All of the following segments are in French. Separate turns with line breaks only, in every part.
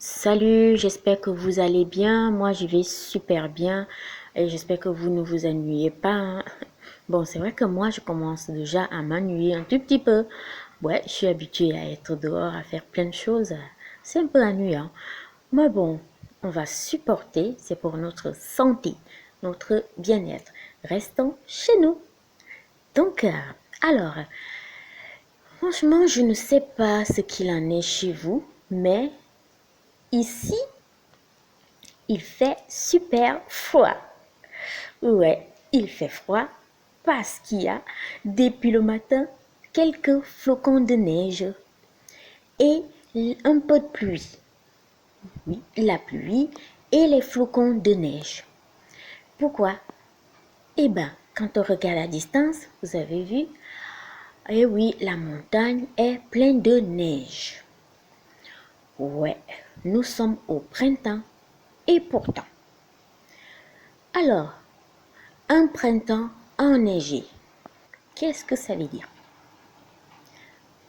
Salut, j'espère que vous allez bien. Moi, je vais super bien et j'espère que vous ne vous ennuyez pas, hein. Bon, c'est vrai que moi, je commence déjà à m'ennuyer un tout petit peu. Ouais, je suis habituée à être dehors, à faire plein de choses. C'est un peu ennuyant. Mais bon, on va supporter, c'est pour notre santé, notre bien-être. Restons chez nous. Donc, alors, franchement, je ne sais pas ce qu'il en est chez vous, mais ici, il fait super froid. Ouais, il fait froid parce qu'il y a, depuis le matin, quelques flocons de neige et un peu de pluie. Oui, la pluie et les flocons de neige. Pourquoi? Eh bien, quand on regarde à distance, vous avez vu, eh oui, la montagne est pleine de neige. Ouais, nous sommes au printemps et pourtant. Alors, un printemps enneigé. Qu'est-ce que ça veut dire?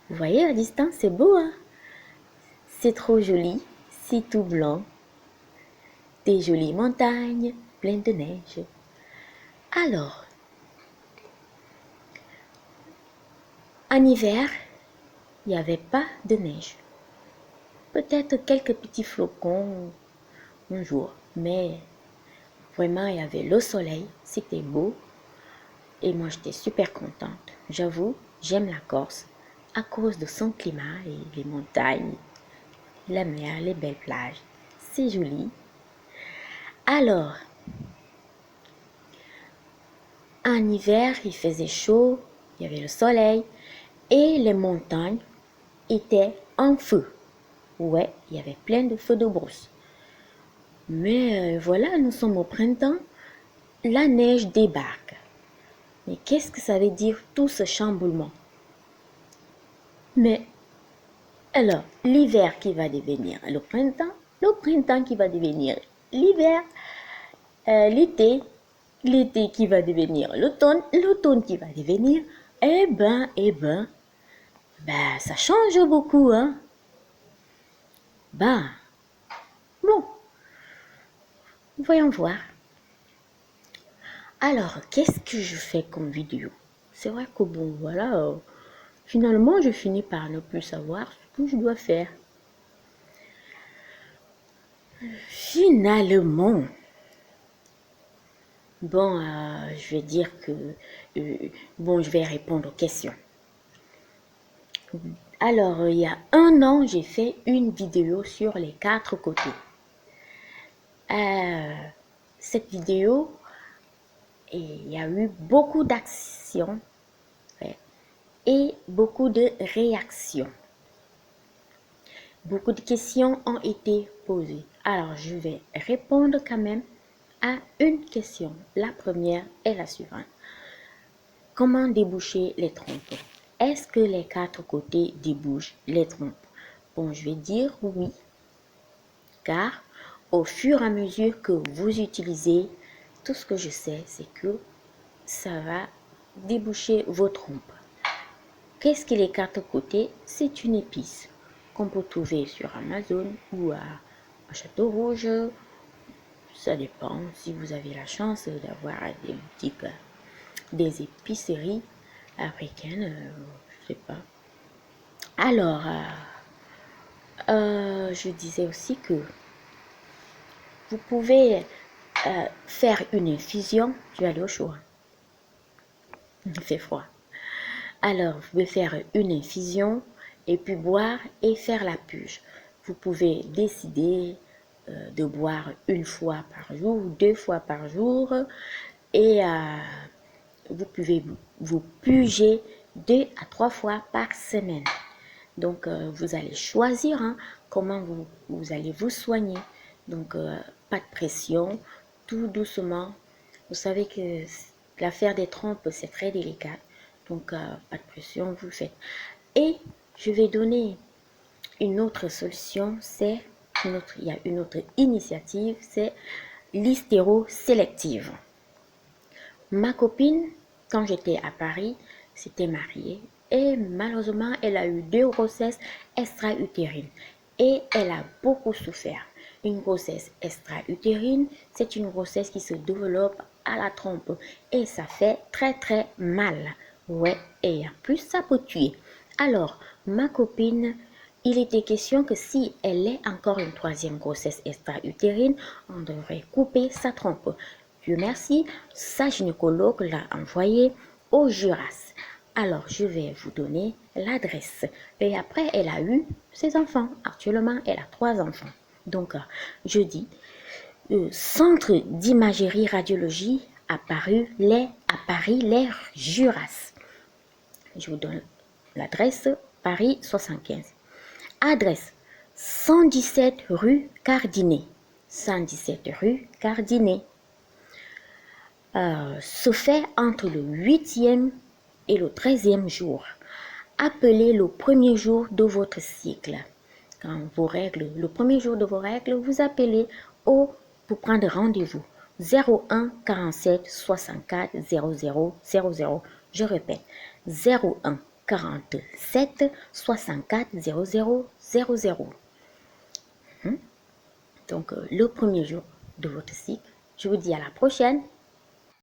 Vous voyez à distance, c'est beau, hein? C'est trop joli, c'est tout blanc. Des jolies montagnes pleines de neige. Alors, en hiver, il n'y avait pas de neige. Peut-être quelques petits flocons un jour, mais vraiment, il y avait le soleil, c'était beau. Et moi, j'étais super contente. J'avoue, j'aime la Corse à cause de son climat et les montagnes, la mer, les belles plages. C'est joli. Alors, en hiver, il faisait chaud, il y avait le soleil et les montagnes étaient en feu. Ouais, il y avait plein de feux de brousse. Mais voilà, nous sommes au printemps, la neige débarque. Mais qu'est-ce que ça veut dire tout ce chamboulement? Mais alors, l'hiver qui va devenir le printemps qui va devenir l'hiver, l'été, l'été qui va devenir l'automne, l'automne qui va devenir, ben, ça change beaucoup, hein. Ben, bon, voyons voir. Alors, qu'est-ce que je fais comme vidéo? C'est vrai que bon, voilà, finalement, je finis par ne plus savoir ce que je dois faire. Finalement, bon, je vais dire que, bon, je vais répondre aux questions. Alors, il y a un an, j'ai fait une vidéo sur les 4 côtés. Euh, cette vidéo, il y a eu beaucoup d'actions et beaucoup de réactions. Beaucoup de questions ont été posées. Alors, je vais répondre quand même à une question. La première est la suivante. Comment déboucher les trompes? Est-ce que les 4 côtés débouchent les trompes? Bon, je vais dire oui, car au fur et à mesure que vous utilisez, tout ce que je sais, c'est que ça va déboucher vos trompes. Qu'est-ce que les 4 côtés? C'est une épice qu'on peut trouver sur Amazon ou à Château Rouge. Ça dépend si vous avez la chance d'avoir des boutiques, des épiceries africaines, je sais pas. Alors, je disais aussi que vous pouvez faire une infusion. Je vais aller au chaud. Il fait froid. Alors, vous pouvez faire une infusion et puis boire et faire la purge. Vous pouvez décider de boire une fois par jour ou 2 fois par jour et vous pouvez vous purger 2 à 3 fois par semaine. Donc, vous allez choisir comment vous allez vous soigner. Donc, pas de pression, tout doucement. Vous savez que l'affaire des trompes, c'est très délicat. Donc, pas de pression, vous faites. Et je vais donner une autre solution, il y a une autre initiative, c'est l'hystéro sélective. Ma copine, quand j'étais à Paris, s'était mariée et malheureusement, elle a eu 2 grossesses extra-utérines. et elle a beaucoup souffert. Une grossesse extra-utérine, c'est une grossesse qui se développe à la trompe et ça fait très très mal. Ouais, et en plus ça peut tuer. Alors, ma copine, il était question que si elle est encore une troisième grossesse extra-utérine, on devrait couper sa trompe. Dieu merci, sa gynécologue l'a envoyée au Juras. Alors, je vais vous donner l'adresse. Et après, elle a eu ses enfants. Actuellement, elle a 3 enfants. Donc, je dis, Centre d'imagerie radiologie à Paris, les Juras. Je vous donne l'adresse, Paris 75. Adresse 117 rue Cardinet. 117 rue Cardinet. Se fait entre le 8e et le 13e jour. Appelez le premier jour de votre cycle. Quand vos règles, le premier jour de vos règles, vous appelez pour prendre rendez-vous. 01 47 64 00 00. Je répète, 01 47 64 00 00. Donc, le premier jour de votre cycle. Je vous dis à la prochaine.